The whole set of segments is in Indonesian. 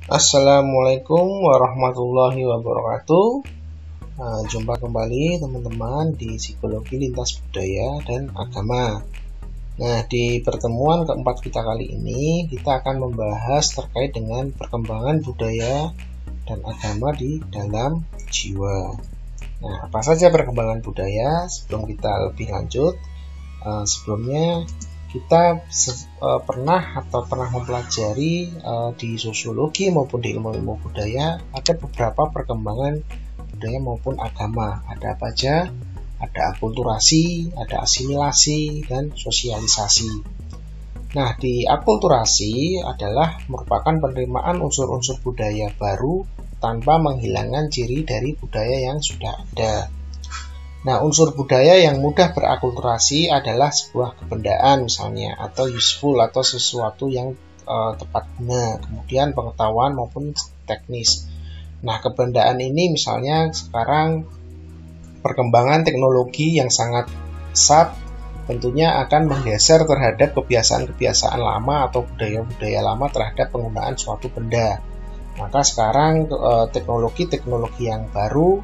Assalamualaikum warahmatullahi wabarakatuh. Jumpa kembali teman-teman di Psikologi Lintas Budaya dan Agama. Nah, di pertemuan keempat kita kali ini kita akan membahas terkait dengan perkembangan budaya dan agama di dalam jiwa. Nah, apa saja perkembangan budaya? Sebelum kita lebih lanjut, sebelumnya kita pernah mempelajari di sosiologi maupun di ilmu-ilmu budaya ada beberapa perkembangan budaya maupun agama. Ada apa aja? Ada akulturasi, ada asimilasi, dan sosialisasi. Nah, di akulturasi adalah merupakan penerimaan unsur-unsur budaya baru tanpa menghilangkan ciri dari budaya yang sudah ada. Nah, unsur budaya yang mudah berakulturasi adalah sebuah kebendaan misalnya, atau useful atau sesuatu yang tepat guna, kemudian pengetahuan maupun teknis. Nah, kebendaan ini misalnya sekarang perkembangan teknologi yang sangat pesat tentunya akan menggeser terhadap kebiasaan-kebiasaan lama atau budaya-budaya lama terhadap penggunaan suatu benda. Maka sekarang teknologi-teknologi yang baru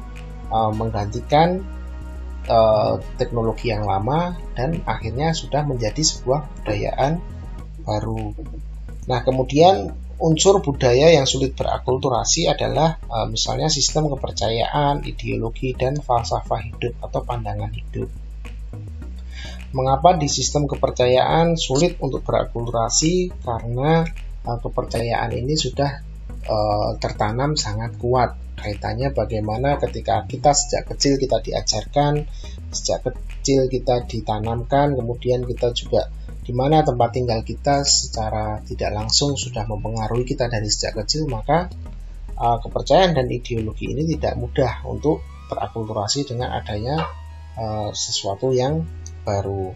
menggantikan teknologi yang lama dan akhirnya sudah menjadi sebuah kebudayaan baru. Nah, kemudian unsur budaya yang sulit berakulturasi adalah misalnya sistem kepercayaan, ideologi, dan falsafah hidup atau pandangan hidup. Mengapa di sistem kepercayaan sulit untuk berakulturasi? Karena kepercayaan ini sudah tertanam sangat kuat. Kaitannya bagaimana ketika kita sejak kecil kita diajarkan, sejak kecil kita ditanamkan, kemudian kita juga di mana tempat tinggal kita secara tidak langsung sudah mempengaruhi kita dari sejak kecil, maka kepercayaan dan ideologi ini tidak mudah untuk berakulturasi dengan adanya sesuatu yang baru.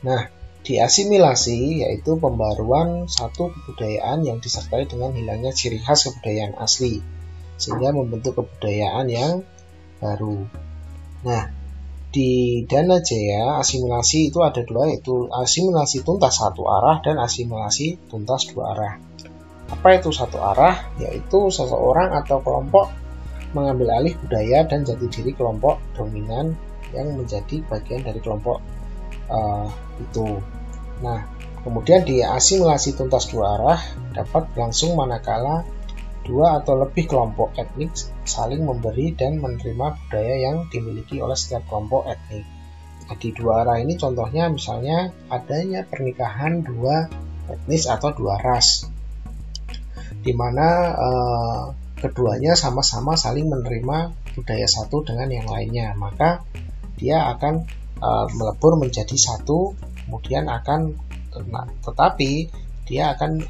Nah, diasimilasi yaitu pembaruan satu kebudayaan yang disertai dengan hilangnya ciri khas kebudayaan asli, sehingga membentuk kebudayaan yang baru. Nah, di Danajaya asimilasi itu ada dua, yaitu asimilasi tuntas satu arah dan asimilasi tuntas dua arah. Apa itu satu arah? Yaitu seseorang atau kelompok mengambil alih budaya dan jati diri kelompok dominan yang menjadi bagian dari kelompok itu. Nah, kemudian di asimilasi tuntas dua arah dapat berlangsung manakala dua atau lebih kelompok etnik saling memberi dan menerima budaya yang dimiliki oleh setiap kelompok etnik. Nah, di dua arah ini contohnya misalnya adanya pernikahan dua etnis atau dua ras, di mana keduanya sama-sama saling menerima budaya satu dengan yang lainnya, maka dia akan melebur menjadi satu, kemudian tetapi dia akan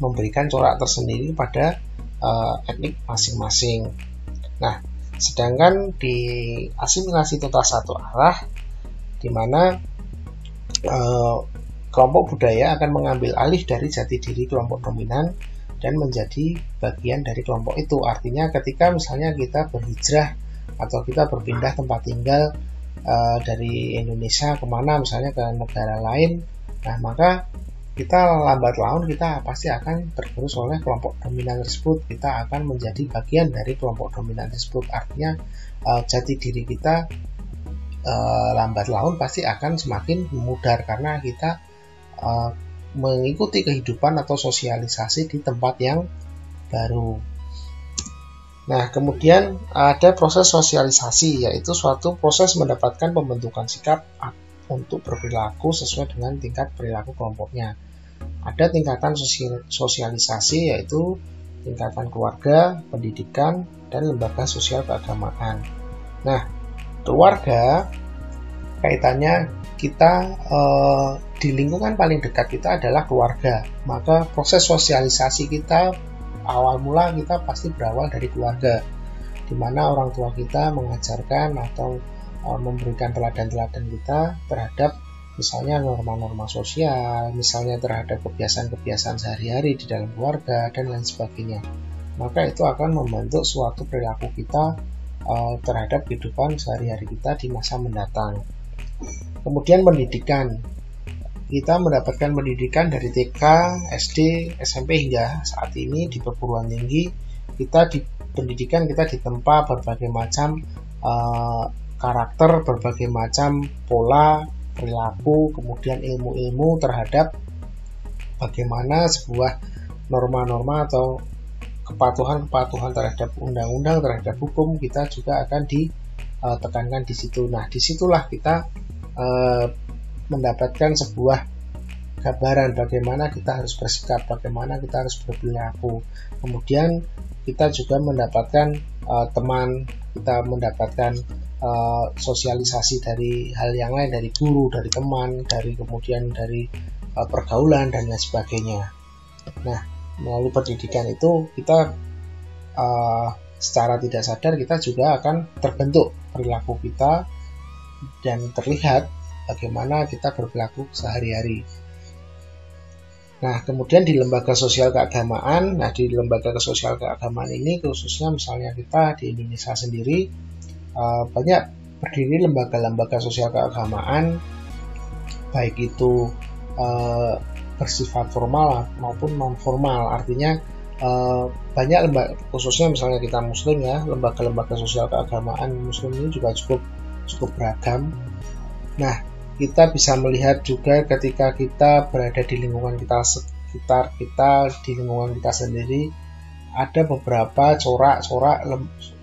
memberikan corak tersendiri pada etnik masing-masing. Nah, sedangkan di asimilasi tuntas satu arah, di mana kelompok budaya akan mengambil alih dari jati diri kelompok dominan dan menjadi bagian dari kelompok itu. Artinya ketika misalnya kita berhijrah atau kita berpindah tempat tinggal dari Indonesia kemana, misalnya ke negara lain, nah maka kita lambat laun kita pasti akan tergerus oleh kelompok dominan tersebut. Kita akan menjadi bagian dari kelompok dominan tersebut. Artinya jati diri kita lambat laun pasti akan semakin memudar karena kita mengikuti kehidupan atau sosialisasi di tempat yang baru. Nah, kemudian ada proses sosialisasi, yaitu suatu proses mendapatkan pembentukan sikap untuk berperilaku sesuai dengan tingkat perilaku kelompoknya. Ada tingkatan sosialisasi, yaitu tingkatan keluarga, pendidikan, dan lembaga sosial keagamaan. Nah, keluarga kaitannya kita di lingkungan paling dekat kita adalah keluarga, maka proses sosialisasi kita awal mula kita pasti berawal dari keluarga, di mana orang tua kita mengajarkan atau memberikan teladan-teladan kita terhadap misalnya norma-norma sosial, misalnya terhadap kebiasaan-kebiasaan sehari-hari di dalam keluarga dan lain sebagainya. Maka itu akan membentuk suatu perilaku kita terhadap kehidupan sehari-hari kita di masa mendatang. Kemudian pendidikan. kita mendapatkan pendidikan dari TK, SD, SMP hingga saat ini di perguruan tinggi. Pendidikan kita ditempa berbagai macam karakter, berbagai macam pola perilaku, kemudian ilmu-ilmu terhadap bagaimana sebuah norma-norma atau kepatuhan terhadap undang-undang, terhadap hukum, kita juga akan ditekankan di situ. Nah, disitulah kita mendapatkan sebuah gambaran bagaimana kita harus bersikap, bagaimana kita harus berperilaku. Kemudian kita juga mendapatkan teman, kita mendapatkan sosialisasi dari hal yang lain, dari guru, dari teman, kemudian dari pergaulan dan lain sebagainya. Nah, melalui pendidikan itu kita secara tidak sadar kita juga akan terbentuk perilaku kita dan terlihat bagaimana kita berperilaku sehari-hari. Nah, kemudian di lembaga sosial keagamaan, di lembaga sosial keagamaan ini khususnya misalnya kita di Indonesia sendiri banyak berdiri lembaga-lembaga sosial keagamaan, baik itu bersifat formal maupun non formal. Artinya banyak lembaga, khususnya misalnya kita muslim ya, lembaga-lembaga sosial keagamaan muslim ini juga cukup beragam. Nah, kita bisa melihat juga ketika kita berada di lingkungan kita sekitar kita, di lingkungan kita sendiri, ada beberapa corak-corak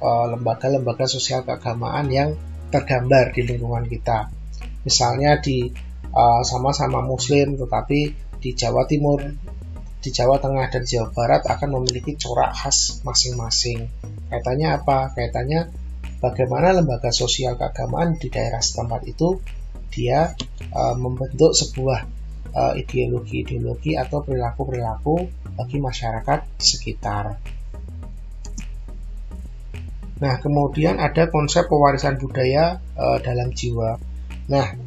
lembaga-lembaga sosial keagamaan yang tergambar di lingkungan kita. Misalnya di sama-sama muslim tetapi di Jawa Timur, di Jawa Tengah dan Jawa Barat akan memiliki corak khas masing-masing. Kaitannya apa? Kaitannya bagaimana lembaga sosial keagamaan di daerah setempat itu dia membentuk sebuah ideologi atau perilaku bagi masyarakat sekitar. Nah, kemudian ada konsep pewarisan budaya dalam jiwa. Nah,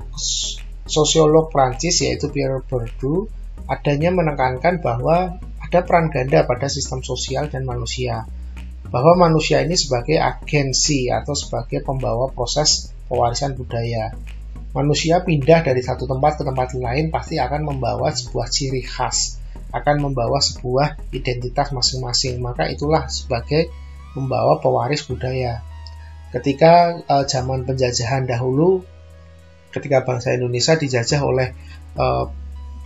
sosiolog Prancis yaitu Pierre Bourdieu adanya menekankan bahwa ada peran ganda pada sistem sosial dan manusia, bahwa manusia ini sebagai agensi atau sebagai pembawa proses pewarisan budaya. Manusia pindah dari satu tempat ke tempat lain pasti akan membawa sebuah ciri khas, akan membawa sebuah identitas masing-masing. Maka itulah sebagai membawa pewaris budaya. Ketika zaman penjajahan dahulu, ketika bangsa Indonesia dijajah oleh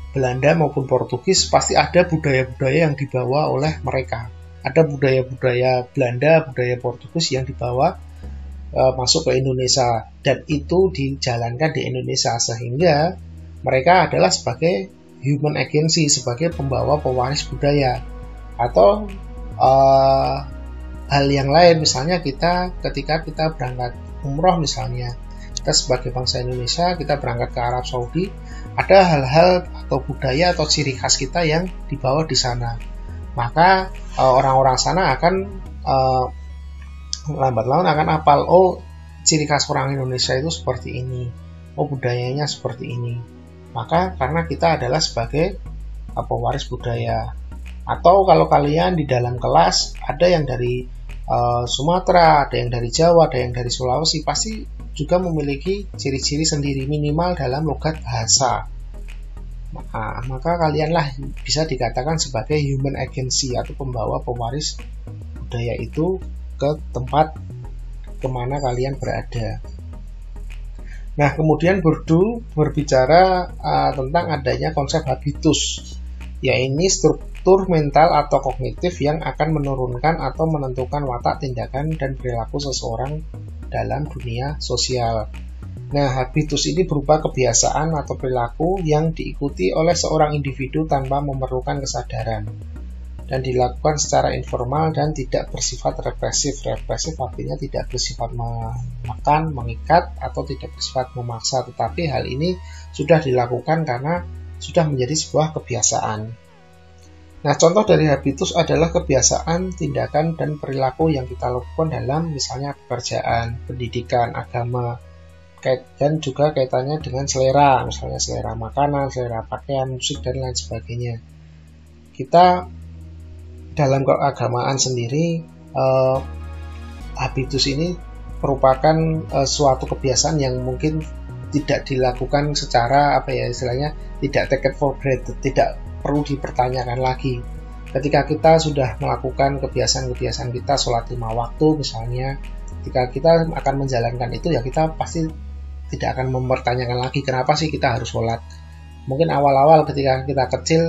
Belanda maupun Portugis, pasti ada budaya-budaya yang dibawa oleh mereka. Ada budaya-budaya Belanda, budaya Portugis yang dibawa masuk ke Indonesia, dan itu dijalankan di Indonesia sehingga mereka adalah sebagai human agency, sebagai pembawa pewaris budaya. Atau hal yang lain, misalnya ketika kita berangkat umroh misalnya, kita sebagai bangsa Indonesia kita berangkat ke Arab Saudi, ada hal-hal atau budaya atau ciri khas kita yang dibawa di sana. Maka orang-orang sana akan lambat laun akan hafal, oh ciri khas orang Indonesia itu seperti ini, oh budayanya seperti ini. Maka karena kita adalah sebagai pewaris budaya. Atau kalau kalian di dalam kelas ada yang dari Sumatera, ada yang dari Jawa, ada yang dari Sulawesi, pasti juga memiliki ciri-ciri sendiri minimal dalam logat bahasa. Nah, maka kalianlah bisa dikatakan sebagai human agency atau pembawa pewaris budaya itu ke tempat kemana kalian berada. Nah, kemudian Bourdieu berbicara tentang adanya konsep habitus, yaitu struktur mental atau kognitif yang akan menurunkan atau menentukan watak, tindakan, dan perilaku seseorang dalam dunia sosial. Nah, habitus ini berupa kebiasaan atau perilaku yang diikuti oleh seorang individu tanpa memerlukan kesadaran, dan dilakukan secara informal dan tidak bersifat represif. Represif artinya tidak bersifat menekan, mengikat, atau tidak bersifat memaksa, tetapi hal ini sudah dilakukan karena sudah menjadi sebuah kebiasaan. Nah, contoh dari habitus adalah kebiasaan, tindakan, dan perilaku yang kita lakukan dalam misalnya pekerjaan, pendidikan, agama, dan juga kaitannya dengan selera, misalnya selera makanan, selera pakaian, musik, dan lain sebagainya. Kita dalam keagamaan sendiri, habitus ini merupakan suatu kebiasaan yang mungkin tidak dilakukan secara apa ya istilahnya, tidak taken for granted, tidak perlu dipertanyakan lagi. Ketika kita sudah melakukan kebiasaan-kebiasaan kita, sholat 5 waktu misalnya, ketika kita akan menjalankan itu ya kita pasti tidak akan mempertanyakan lagi kenapa sih kita harus sholat. Mungkin awal-awal ketika kita kecil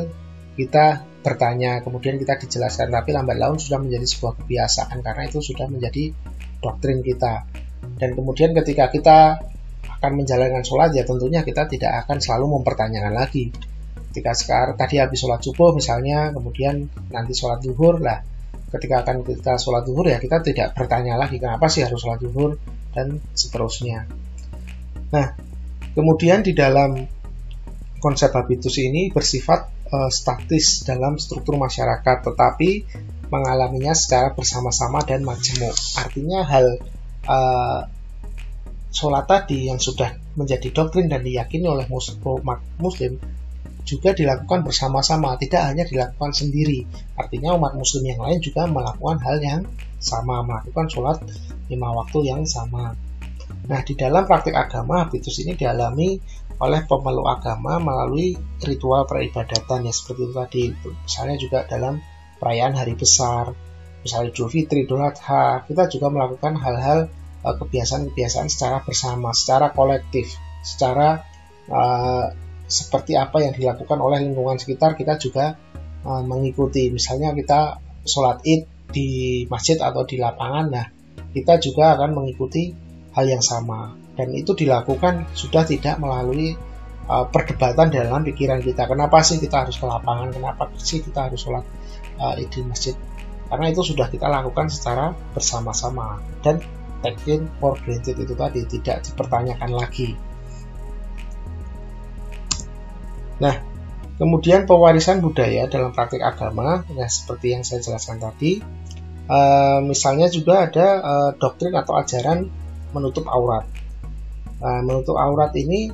kita bertanya, kemudian kita dijelaskan, tapi lambat laun sudah menjadi sebuah kebiasaan karena itu sudah menjadi doktrin kita. Dan kemudian ketika kita akan menjalankan sholat ya tentunya kita tidak akan selalu mempertanyakan lagi. Ketika sekarang tadi habis sholat subuh misalnya, kemudian nanti sholat zuhur lah, ketika akan kita sholat zuhur ya kita tidak bertanya lagi kenapa sih harus sholat zuhur dan seterusnya. Nah, kemudian di dalam konsep habitus ini bersifat statis dalam struktur masyarakat, tetapi mengalaminya secara bersama-sama dan majemuk. Artinya hal sholat tadi yang sudah menjadi doktrin dan diyakini oleh umat muslim juga dilakukan bersama-sama, tidak hanya dilakukan sendiri. Artinya umat muslim yang lain juga melakukan hal yang sama, melakukan sholat 5 waktu yang sama. Nah, di dalam praktik agama, habitus ini dialami oleh pemeluk agama melalui ritual peribadatan ya seperti itu tadi. Misalnya juga dalam perayaan hari besar, misalnya Idul Fitri, Idul Adha, kita juga melakukan hal-hal kebiasaan-kebiasaan secara bersama, secara kolektif, secara seperti apa yang dilakukan oleh lingkungan sekitar kita juga mengikuti. Misalnya kita sholat id di masjid atau di lapangan, nah kita juga akan mengikuti hal yang sama, dan itu dilakukan sudah tidak melalui perdebatan dalam pikiran kita, kenapa sih kita harus ke lapangan, kenapa sih kita harus sholat id di masjid, karena itu sudah kita lakukan secara bersama-sama dan taken for granted itu tadi, tidak dipertanyakan lagi. Nah, kemudian pewarisan budaya dalam praktik agama, ya seperti yang saya jelaskan tadi, misalnya juga ada doktrin atau ajaran menutup aurat. Menutup aurat ini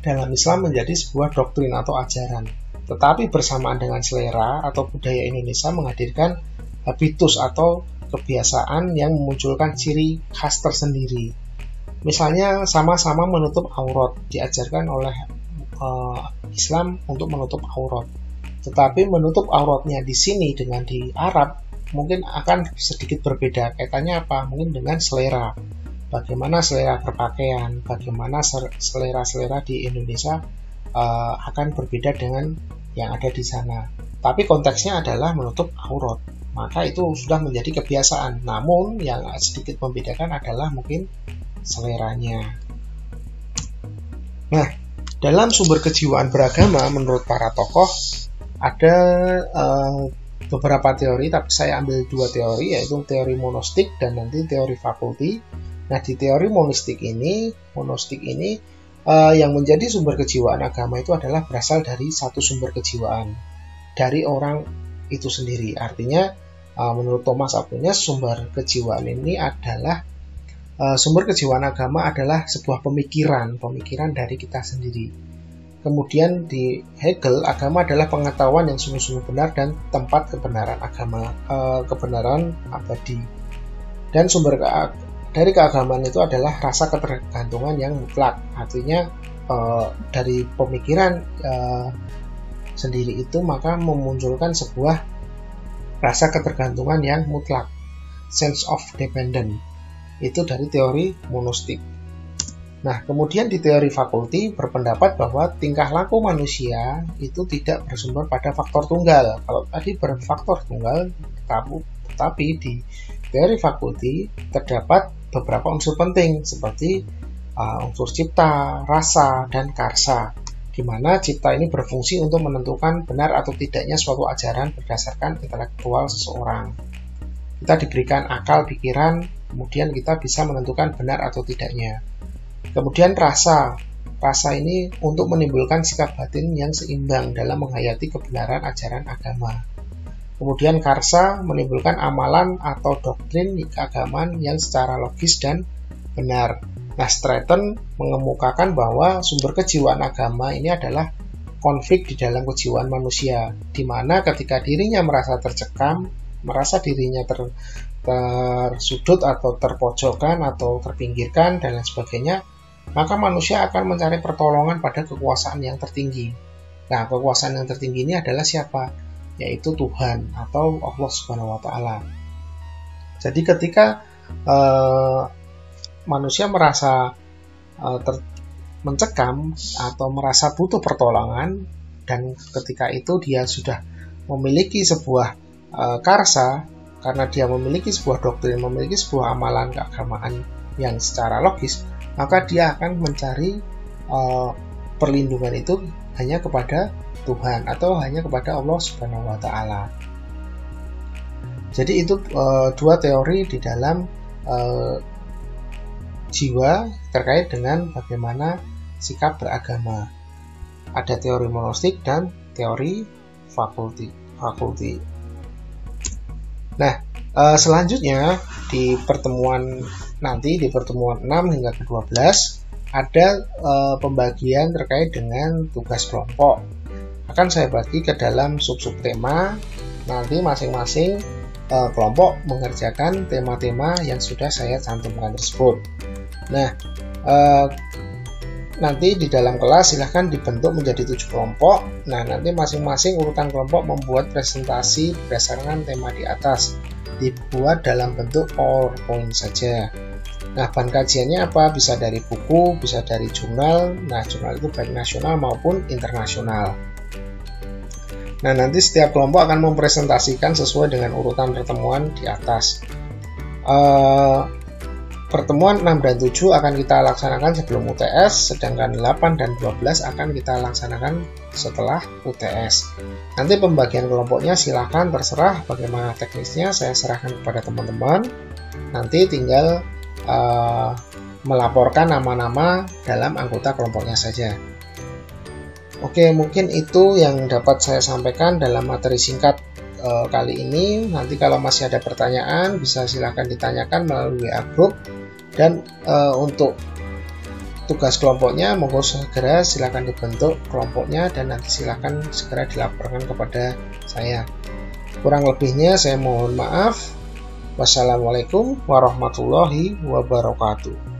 dalam Islam menjadi sebuah doktrin atau ajaran, tetapi bersamaan dengan selera atau budaya Indonesia menghadirkan habitus atau kebiasaan yang memunculkan ciri khas tersendiri. Misalnya sama-sama menutup aurat, diajarkan oleh Islam untuk menutup aurat, tetapi menutup auratnya di sini dengan di Arab mungkin akan sedikit berbeda. Kaitannya apa? Mungkin dengan selera, bagaimana selera berpakaian, bagaimana selera-selera di Indonesia akan berbeda dengan yang ada di sana, tapi konteksnya adalah menutup aurat, maka itu sudah menjadi kebiasaan. Namun yang sedikit membedakan adalah mungkin seleranya. Nah, dalam sumber kejiwaan beragama menurut para tokoh ada beberapa teori, tapi saya ambil 2 teori, yaitu teori monistik dan nanti teori fakulti. Nah, di teori monistik ini yang menjadi sumber kejiwaan agama itu adalah berasal dari satu sumber kejiwaan dari orang itu sendiri. Artinya menurut Thomas Aquinas sumber kejiwaan ini adalah sumber kejiwaan agama adalah sebuah pemikiran dari kita sendiri. Kemudian di Hegel, agama adalah pengetahuan yang sungguh-sungguh benar dan tempat kebenaran agama, kebenaran abadi. Dan sumber dari keagamaan itu adalah rasa ketergantungan yang mutlak. Artinya dari pemikiran sendiri itu maka memunculkan sebuah rasa ketergantungan yang mutlak, sense of dependence. Itu dari teori monistik. Nah, kemudian di teori fakulti berpendapat bahwa tingkah laku manusia itu tidak bersumber pada faktor tunggal. Kalau tadi berfaktor tunggal, tetapi di teori fakulti terdapat beberapa unsur penting seperti unsur cipta, rasa, dan karsa, di mana cipta ini berfungsi untuk menentukan benar atau tidaknya suatu ajaran berdasarkan intelektual seseorang. Kita diberikan akal pikiran, kemudian kita bisa menentukan benar atau tidaknya. Kemudian rasa ini untuk menimbulkan sikap batin yang seimbang dalam menghayati kebenaran ajaran agama. Kemudian karsa menimbulkan amalan atau doktrin keagamaan yang secara logis dan benar. Nah, Stratton mengemukakan bahwa sumber kejiwaan agama ini adalah konflik di dalam kejiwaan manusia, di mana ketika dirinya merasa tercekam, merasa dirinya tersudut atau terpojokkan atau terpinggirkan dan lain sebagainya, maka manusia akan mencari pertolongan pada kekuasaan yang tertinggi. Nah, kekuasaan yang tertinggi ini adalah siapa? Yaitu Tuhan atau Allah Subhanahu wa Ta'ala. Jadi ketika manusia merasa mencekam atau merasa butuh pertolongan, dan ketika itu dia sudah memiliki sebuah karsa, karena dia memiliki sebuah doktrin, memiliki sebuah amalan keagamaan yang secara logis, maka dia akan mencari perlindungan itu hanya kepada Tuhan atau hanya kepada Allah Subhanahu wa Ta'ala. Jadi itu dua teori di dalam jiwa terkait dengan bagaimana sikap beragama. Ada teori monistik dan teori fakulti. Nah, selanjutnya di pertemuan nanti, di pertemuan 6 hingga ke-12, ada pembagian terkait dengan tugas kelompok. Akan saya bagi ke dalam sub-sub tema. Nanti masing-masing kelompok mengerjakan tema-tema yang sudah saya cantumkan tersebut. Nah, nanti di dalam kelas silahkan dibentuk menjadi 7 kelompok. Nah, nanti masing-masing urutan kelompok membuat presentasi berdasarkan tema di atas, dibuat dalam bentuk PowerPoint saja. Nah, bahan kajiannya apa? Bisa dari buku, bisa dari jurnal. Nah, jurnal itu baik nasional maupun internasional. Nah, nanti setiap kelompok akan mempresentasikan sesuai dengan urutan pertemuan di atas. Pertemuan 6 dan 7 akan kita laksanakan sebelum UTS, sedangkan 8 dan 12 akan kita laksanakan setelah UTS. Nanti pembagian kelompoknya silahkan terserah bagaimana teknisnya, saya serahkan kepada teman-teman. Nanti tinggal melaporkan nama-nama dalam anggota kelompoknya saja. Oke, mungkin itu yang dapat saya sampaikan dalam materi singkat kali ini. Nanti kalau masih ada pertanyaan bisa silahkan ditanyakan melalui WA group. Dan untuk tugas kelompoknya monggo segera silahkan dibentuk kelompoknya dan nanti silahkan segera dilaporkan kepada saya. Kurang lebihnya saya mohon maaf. Wassalamualaikum warahmatullahi wabarakatuh.